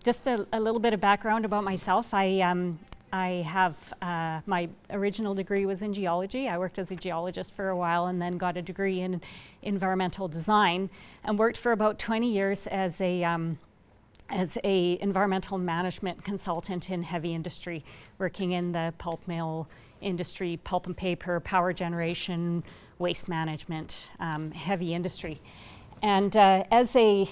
Just a little bit of background about myself. I have my original degree was in geology. I worked as a geologist for a while and then got a degree in environmental design and worked for about 20 years as a environmental management consultant in heavy industry, working in the pulp mill industry, pulp and paper, power generation, waste management, heavy industry. And as a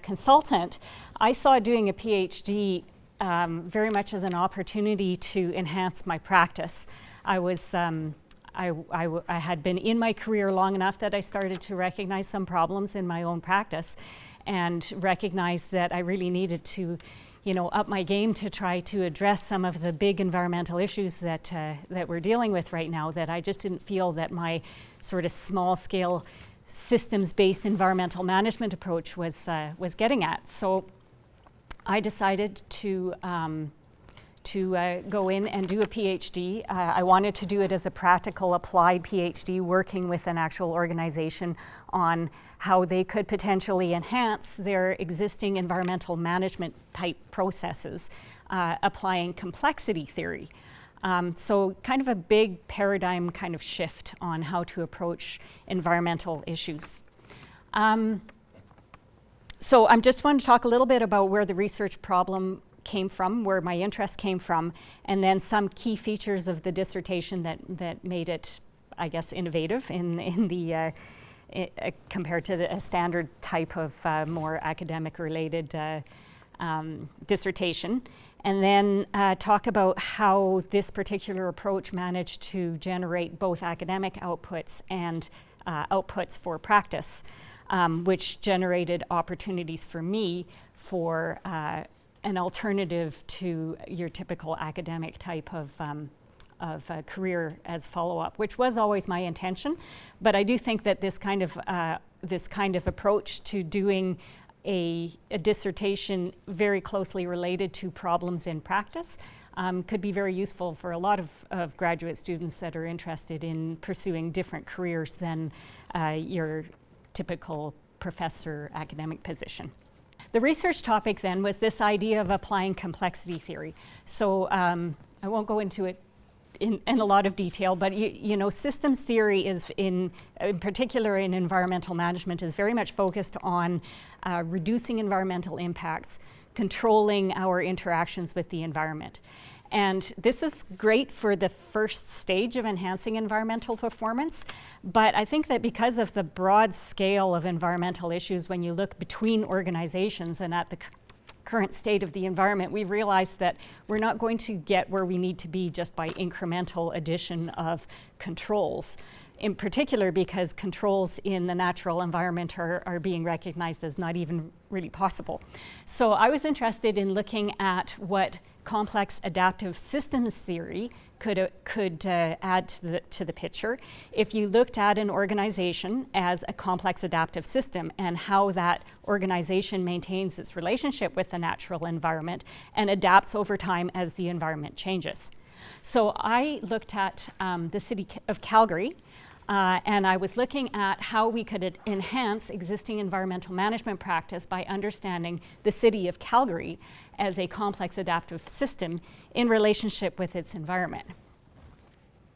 consultant, I saw doing a PhD very much as an opportunity to enhance my practice. I had been in my career long enough that I started to recognize some problems in my own practice and recognized that I really needed to, up my game to try to address some of the big environmental issues that we're dealing with right now, that I just didn't feel that my sort of small-scale systems-based environmental management approach was getting at. So I decided to go in and do a PhD. I wanted to do it as a practical applied PhD, working with an actual organization on how they could potentially enhance their existing environmental management type processes, applying complexity theory. So kind of a big paradigm kind of shift on how to approach environmental issues. So I just want to talk a little bit about where the research problem came from, where my interest came from, and then some key features of the dissertation that made it, I guess, innovative in the compared to a standard type of more academic-related dissertation. And then talk about how this particular approach managed to generate both academic outputs and outputs for practice, which generated opportunities for me for an alternative to your typical academic type of career as follow-up, which was always my intention. But I do think that this kind of approach to doing a dissertation very closely related to problems in practice could be very useful for a lot of graduate students that are interested in pursuing different careers than your typical professor academic position. The research topic then was this idea of applying complexity theory. So I won't go into it in a lot of detail, but systems theory is in particular in environmental management is very much focused on reducing environmental impacts, controlling our interactions with the environment. And this is great for the first stage of enhancing environmental performance, but I think that because of the broad scale of environmental issues, when you look between organizations and at the current state of the environment, we realized that we're not going to get where we need to be just by incremental addition of controls. In particular, because controls in the natural environment are being recognized as not even really possible. So I was interested in looking at what complex adaptive systems theory could add to the picture if you looked at an organization as a complex adaptive system and how that organization maintains its relationship with the natural environment and adapts over time as the environment changes. So I looked at the city of Calgary, and I was looking at how we could enhance existing environmental management practice by understanding the city of Calgary as a complex adaptive system in relationship with its environment.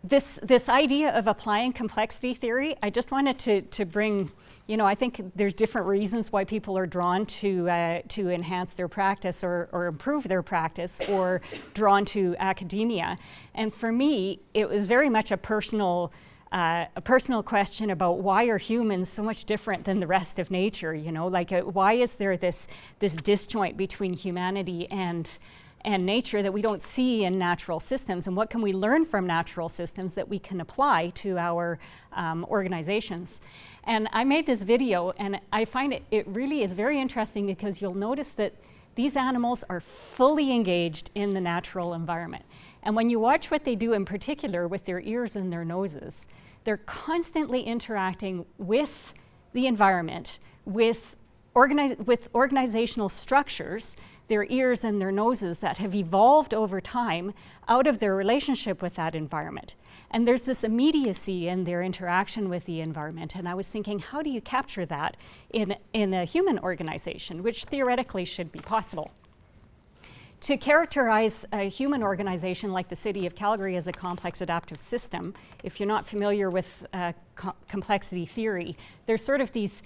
This idea of applying complexity theory, I just wanted to bring, I think there's different reasons why people are drawn to enhance their practice or improve their practice or drawn to academia. And for me, it was very much a personal question about why are humans so much different than the rest of nature, why is there this disjoint between humanity and nature that we don't see in natural systems, and what can we learn from natural systems that we can apply to our organizations. And I made this video, and I find it really is very interesting because you'll notice that these animals are fully engaged in the natural environment. And when you watch what they do in particular with their ears and their noses, they're constantly interacting with the environment, with organizational structures their ears and their noses that have evolved over time out of their relationship with that environment. And there's this immediacy in their interaction with the environment. And I was thinking, how do you capture that in a human organization, which theoretically should be possible? To characterize a human organization like the City of Calgary as a complex adaptive system, if you're not familiar with complexity theory, there's sort of these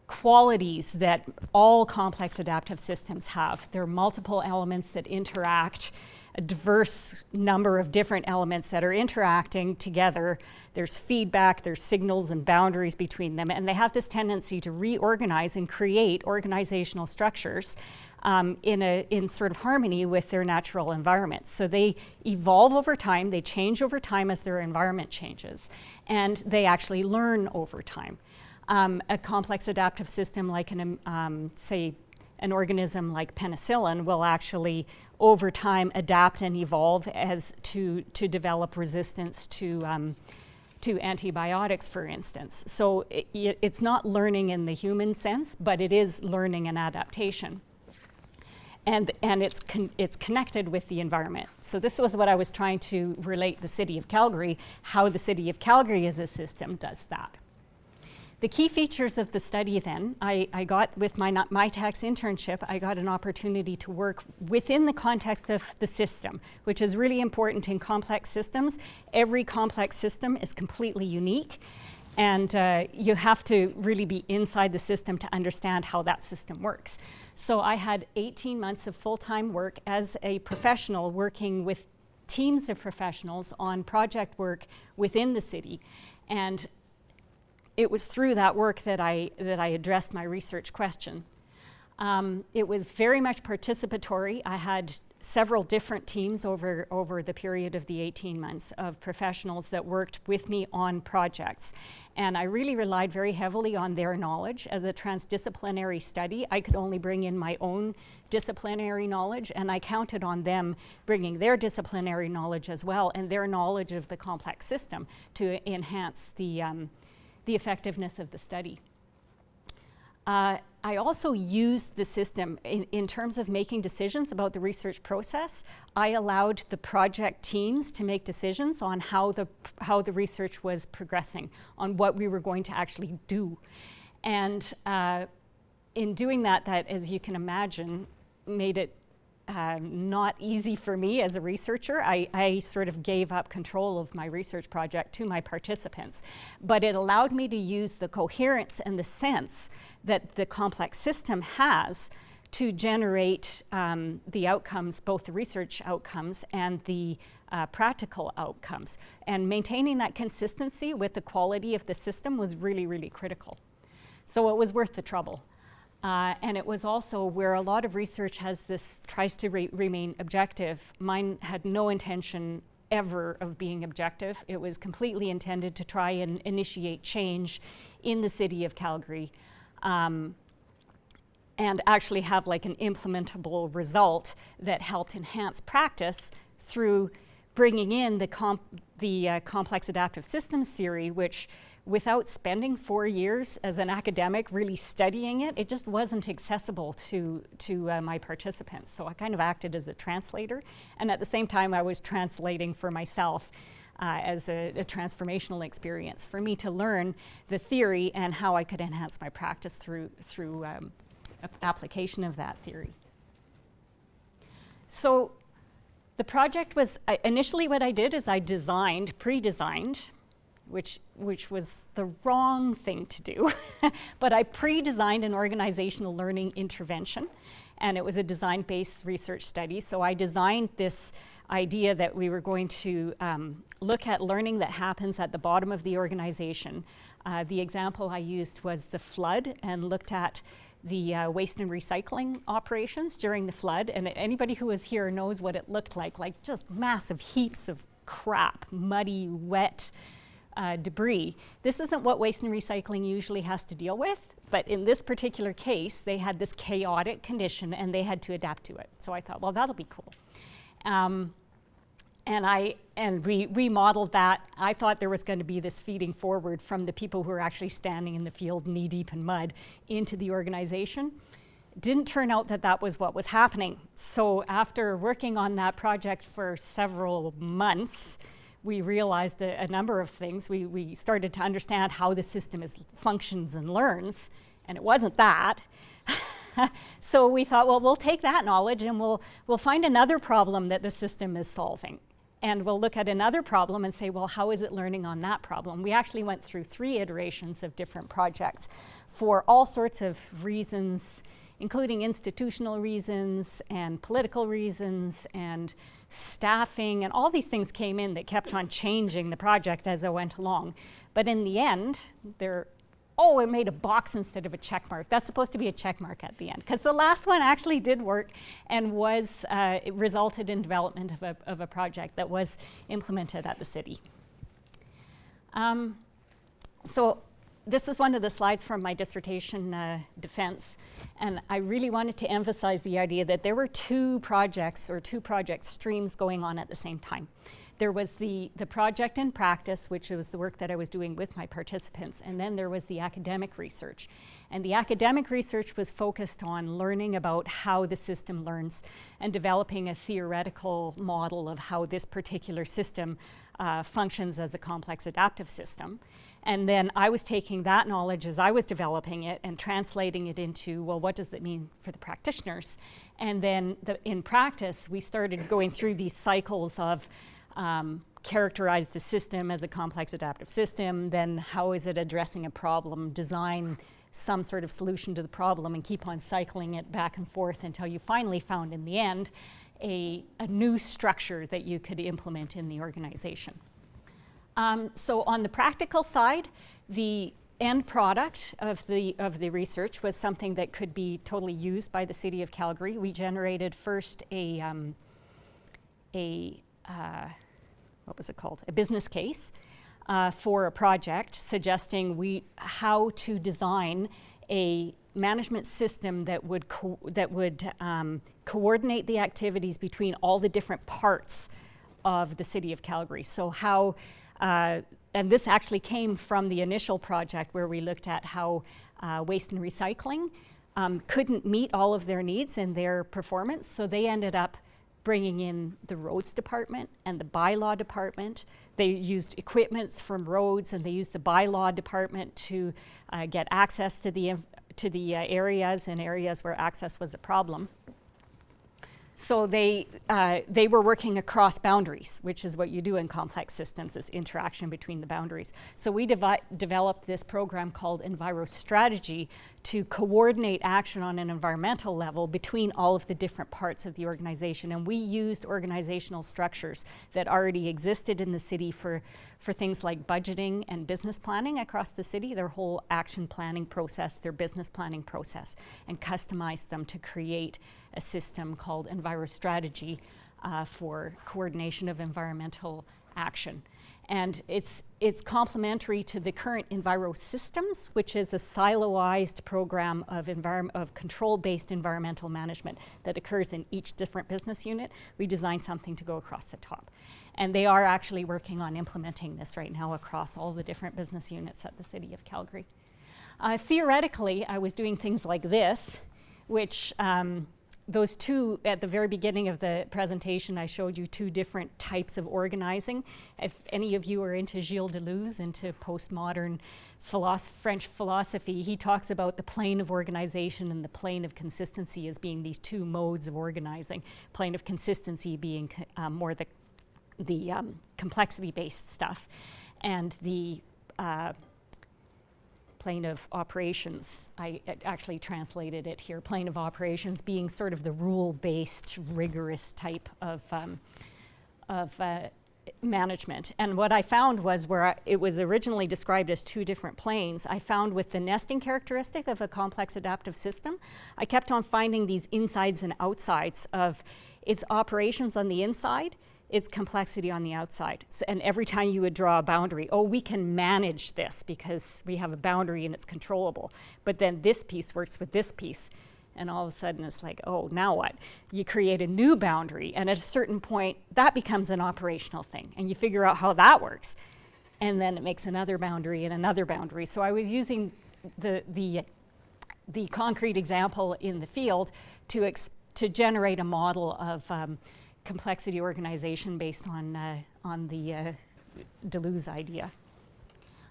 qualities that all complex adaptive systems have. There are multiple elements that interact, a diverse number of different elements that are interacting together. There's feedback, there's signals and boundaries between them, and they have this tendency to reorganize and create organizational structures in sort of harmony with their natural environment. So they evolve over time, they change over time as their environment changes, and they actually learn over time. A complex adaptive system like say an organism like penicillin will actually over time adapt and evolve as to develop resistance to antibiotics, for instance. So it's not learning in the human sense, but it is learning and adaptation. And it's connected with the environment. So this was what I was trying to relate the City of Calgary, how the City of Calgary as a system does that. The key features of the study then, I got with my tax internship, I got an opportunity to work within the context of the system, which is really important in complex systems. Every complex system is completely unique, and you have to really be inside the system to understand how that system works. So I had 18 months of full-time work as a professional working with teams of professionals on project work within the city. And it was through that work that I addressed my research question. It was very much participatory. I had several different teams over the period of the 18 months of professionals that worked with me on projects. And I really relied very heavily on their knowledge. As a transdisciplinary study, I could only bring in my own disciplinary knowledge, and I counted on them bringing their disciplinary knowledge as well, and their knowledge of the complex system to enhance the effectiveness of the study. I also used the system in terms of making decisions about the research process. I allowed the project teams to make decisions on how the research was progressing, on what we were going to actually do. And in doing that, as you can imagine, made it not easy for me as a researcher. I sort of gave up control of my research project to my participants, but it allowed me to use the coherence and the sense that the complex system has to generate the outcomes, both the research outcomes and the practical outcomes. And maintaining that consistency with the quality of the system was really, really critical. So it was worth the trouble. And it was also where a lot of research tries to remain objective. Mine had no intention ever of being objective. It was completely intended to try and initiate change in the City of Calgary and actually have like an implementable result that helped enhance practice through bringing in the complex adaptive systems theory, which without spending 4 years as an academic really studying it, it just wasn't accessible to my participants. So I kind of acted as a translator, and at the same time I was translating for myself as a transformational experience for me to learn the theory and how I could enhance my practice through application of that theory. So the project was, initially what I did is I pre-designed, which was the wrong thing to do. But I pre-designed an organizational learning intervention, and it was a design-based research study. So I designed this idea that we were going to look at learning that happens at the bottom of the organization. The example I used was the flood, and looked at the waste and recycling operations during the flood. And anybody who was here knows what it looked like just massive heaps of crap, muddy, wet, debris. This isn't what waste and recycling usually has to deal with, but in this particular case, they had this chaotic condition and they had to adapt to it. So I thought, well, that'll be cool. And we modeled that. I thought there was going to be this feeding forward from the people who are actually standing in the field knee deep in mud into the organization. didn't turn out that that was what was happening. So after working on that project for several months, we realized a number of things. We started to understand how the system functions and learns, and it wasn't that. So we thought, well, we'll take that knowledge and we'll find another problem that the system is solving. And we'll look at another problem and say, well, how is it learning on that problem? We actually went through 3 iterations of different projects for all sorts of reasons, including institutional reasons and political reasons and staffing, and all these things came in that kept on changing the project as I went along. But in the end, it made a box instead of a check mark. That's supposed to be a check mark at the end, because the last one actually did work and it resulted in development of a project that was implemented at the city. So this is one of the slides from my dissertation defense, and I really wanted to emphasize the idea that there were 2 projects or 2 project streams going on at the same time. There was the project in practice, which was the work that I was doing with my participants, and then there was the academic research. And the academic research was focused on learning about how the system learns and developing a theoretical model of how this particular system functions as a complex adaptive system. And then I was taking that knowledge as I was developing it and translating it into, well, what does that mean for the practitioners? And then in practice, we started going through these cycles of characterize the system as a complex adaptive system, then how is it addressing a problem, design some sort of solution to the problem, and keep on cycling it back and forth until you finally found in the end a new structure that you could implement in the organization. So on the practical side, the end product of the research was something that could be totally used by the City of Calgary. We generated first a business case for a project suggesting how to design a management system that would coordinate the activities between all the different parts of the City of Calgary. So how, and this actually came from the initial project where we looked at how waste and recycling couldn't meet all of their needs in their performance, so they ended up bringing in the roads department and the bylaw department. They used equipments from roads, and they used the bylaw department to get access to the areas where access was a problem. So they were working across boundaries, which is what you do in complex systems, is interaction between the boundaries. So we developed this program called EnviroStrategy to coordinate action on an environmental level between all of the different parts of the organization. And we used organizational structures that already existed in the city for things like budgeting and business planning across the city, their whole action planning process, their business planning process, and customized them to create a system called EnviroStrategy for coordination of environmental action. And it's complementary to the current EnviroSystems, which is a siloized program of control-based environmental management that occurs in each different business unit. We designed something to go across the top. And they are actually working on implementing this right now across all the different business units at the City of Calgary. Theoretically, I was doing things like this, which those 2, at the very beginning of the presentation, I showed you 2 different types of organizing. If any of you are into Gilles Deleuze, into postmodern French philosophy, he talks about the plane of organization and the plane of consistency as being these 2 modes of organizing. Plane of consistency being more the complexity-based stuff, and the plane of operations, I actually translated it here, plane of operations being sort of the rule-based, rigorous type of management. And what I found was where it was originally described as 2 different planes, I found with the nesting characteristic of a complex adaptive system, I kept on finding these insides and outsides of its operations on the inside, its complexity on the outside. So, and every time you would draw a boundary, we can manage this because we have a boundary and it's controllable. But then this piece works with this piece. And all of a sudden it's like, now what? You create a new boundary, and at a certain point, that becomes an operational thing. And you figure out how that works. And then it makes another boundary and another boundary. So I was using the the concrete example in the field to generate a model of complexity organization based on the Deleuze idea.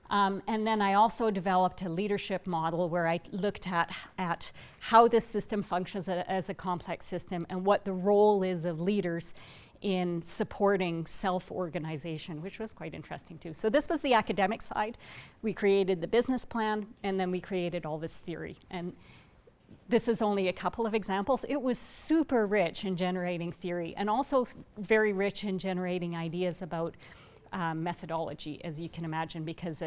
And then I also developed a leadership model where I looked at how this system functions as a complex system and what the role is of leaders in supporting self-organization, which was quite interesting too. So this was the academic side. We created the business plan, and then we created all this theory. And this is only a couple of examples. It was super rich in generating theory, and also very rich in generating ideas about methodology, as you can imagine, because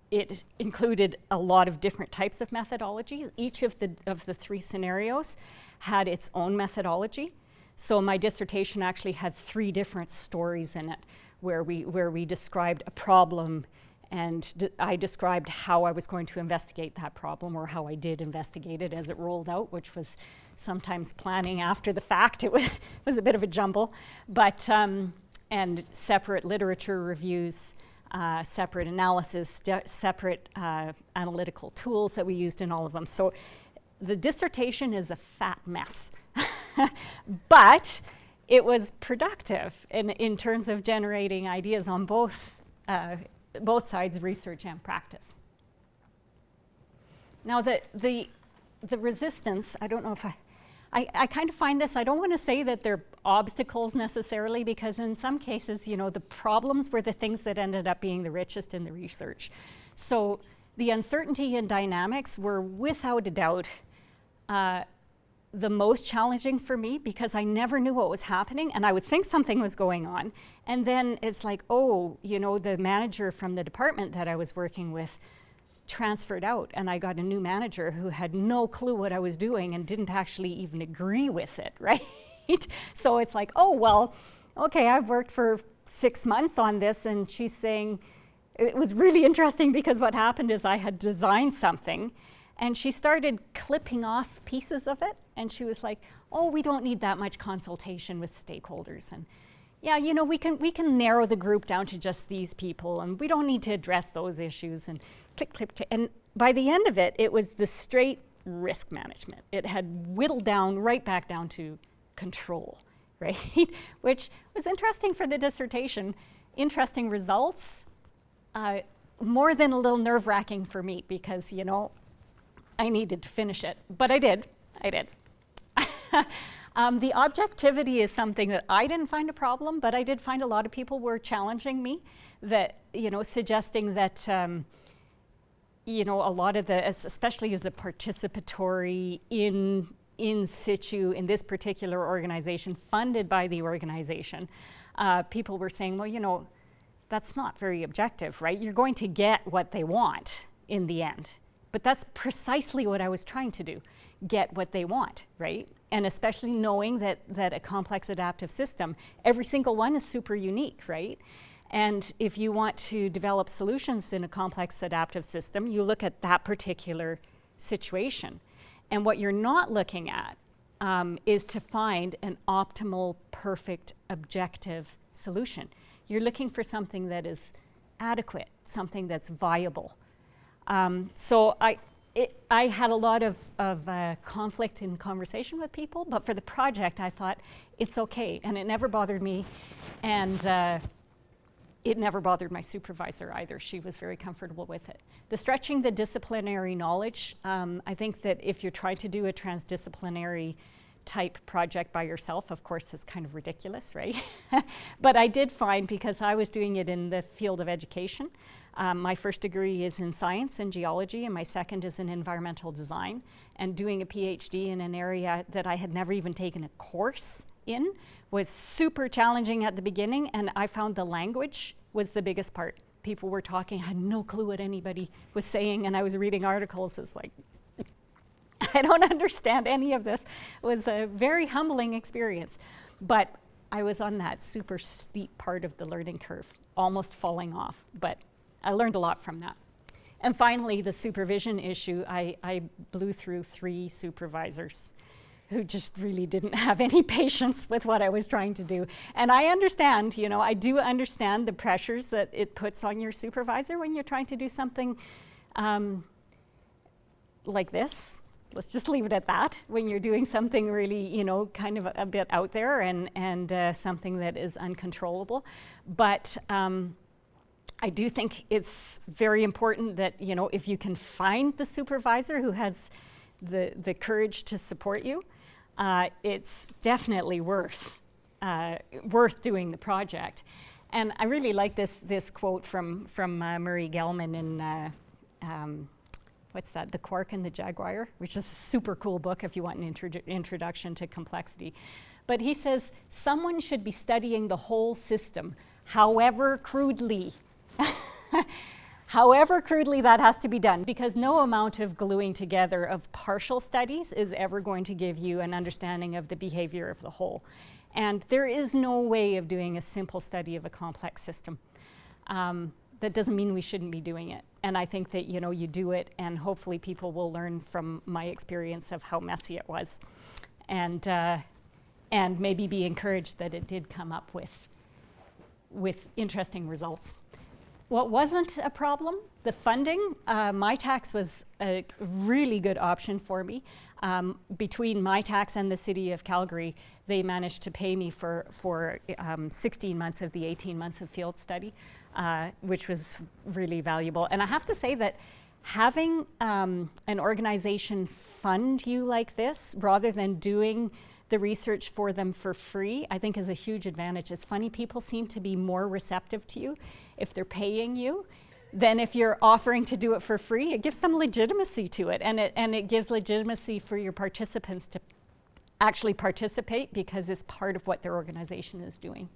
it included a lot of different types of methodologies. Each of the three scenarios had its own methodology. So my dissertation actually had 3 different stories in it, where we described a problem, and I described how I was going to investigate that problem, or how I did investigate it as it rolled out, which was sometimes planning after the fact. It was a bit of a jumble, but and separate literature reviews, separate analysis, separate analytical tools that we used in all of them. So the dissertation is a fat mess, but it was productive in terms of generating ideas on both sides, research and practice. Now the resistance, I don't know if I kind of find this, I don't want to say that they're obstacles necessarily, because in some cases, you know, the problems were the things that ended up being the richest in the research. So the uncertainty and dynamics were without a doubt the most challenging for me, because I never knew what was happening, and I would think something was going on. And then it's like, oh, you know, the manager from the department that I was working with transferred out, and I got a new manager who had no clue what I was doing and didn't actually even agree with it, right? So it's like, oh, well, okay, I've worked for 6 months on this, and she's saying, it was really interesting because what happened is I had designed something, and she started clipping off pieces of it, and she was like, oh, we don't need that much consultation with stakeholders, and yeah, you know, we can narrow the group down to just these people, and we don't need to address those issues, and click, click, click. And by the end of it, it was the straight risk management. It had whittled down right back down to control, right? Which was interesting for the dissertation. Interesting results, more than a little nerve-wracking for me, because, you know, I needed to finish it, but I did. The objectivity is something that I didn't find a problem, but I did find a lot of people were challenging me, that, you know, suggesting that, you know, a lot of especially as a participatory in situ in this particular organization, funded by the organization, people were saying, well, you know, that's not very objective, right? You're going to get what they want in the end. But that's precisely what I was trying to do, get what they want, right? And especially knowing that a complex adaptive system, every single one is super unique, right? And if you want to develop solutions in a complex adaptive system, you look at that particular situation. And what you're not looking at is to find an optimal, perfect, objective solution. You're looking for something that is adequate, something that's viable. So I had a lot of conflict in conversation with people, but for the project I thought it's okay, and it never bothered me, and it never bothered my supervisor either. She was very comfortable with it. The stretching the disciplinary knowledge, I think that if you're trying to do a transdisciplinary type project by yourself, of course, is kind of ridiculous, right? But I did find, because I was doing it in the field of education, my first degree is in science and geology, and my second is in environmental design. And doing a PhD in an area that I had never even taken a course in was super challenging at the beginning, and I found the language was the biggest part. People were talking, I had no clue what anybody was saying, and I was reading articles. It's like, I don't understand any of this. It was a very humbling experience. But I was on that super steep part of the learning curve, almost falling off. But I learned a lot from that. And finally, the supervision issue, I blew through 3 supervisors who just really didn't have any patience with what I was trying to do. And I understand, you know, I do understand the pressures that it puts on your supervisor when you're trying to do something like this. Let's just leave it at that. When you're doing something really, kind of a bit out there and something that is uncontrollable. But I do think it's very important that, if you can find the supervisor who has the courage to support you, it's definitely worth doing the project. And I really like this quote from Murray Gell-Mann in what's that? The Quark and the Jaguar, which is a super cool book if you want an introduction to complexity. But he says, someone should be studying the whole system, however crudely. However crudely that has to be done, because no amount of gluing together of partial studies is ever going to give you an understanding of the behavior of the whole. And there is no way of doing a simple study of a complex system. That doesn't mean we shouldn't be doing it. And I think that, you do it, and hopefully people will learn from my experience of how messy it was. And maybe be encouraged that it did come up with interesting results. What wasn't a problem? The funding. MyTax was a really good option for me. Between MyTax and the City of Calgary, they managed to pay me for 16 months of the 18 months of field study, which was really valuable. And I have to say that having an organization fund you like this, rather than doing the research for them for free, I think is a huge advantage. It's funny, people seem to be more receptive to you if they're paying you than if you're offering to do it for free. It gives some legitimacy to it, and it gives legitimacy for your participants to actually participate because it's part of what their organization is doing.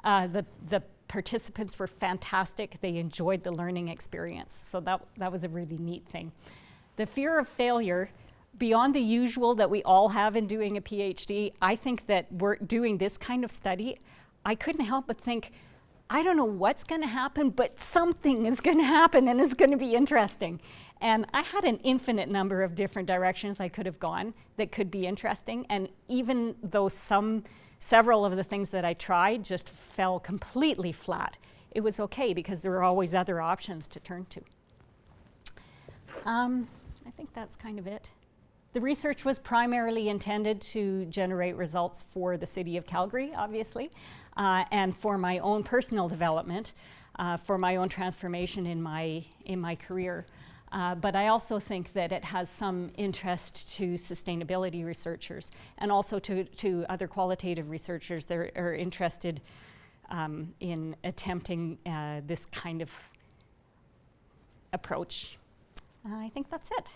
The participants were fantastic. They enjoyed the learning experience, so that was a really neat thing. The fear of failure, beyond the usual that we all have in doing a PhD, I think that we're doing this kind of study, I couldn't help but think, I don't know what's going to happen, but something is going to happen and it's going to be interesting. And I had an infinite number of different directions I could have gone that could be interesting. And even though several of the things that I tried just fell completely flat, it was okay because there were always other options to turn to. I think that's kind of it. The research was primarily intended to generate results for the City of Calgary, obviously, and for my own personal development, for my own transformation in my career. But I also think that it has some interest to sustainability researchers and also to other qualitative researchers that are interested in attempting this kind of approach. I think that's it.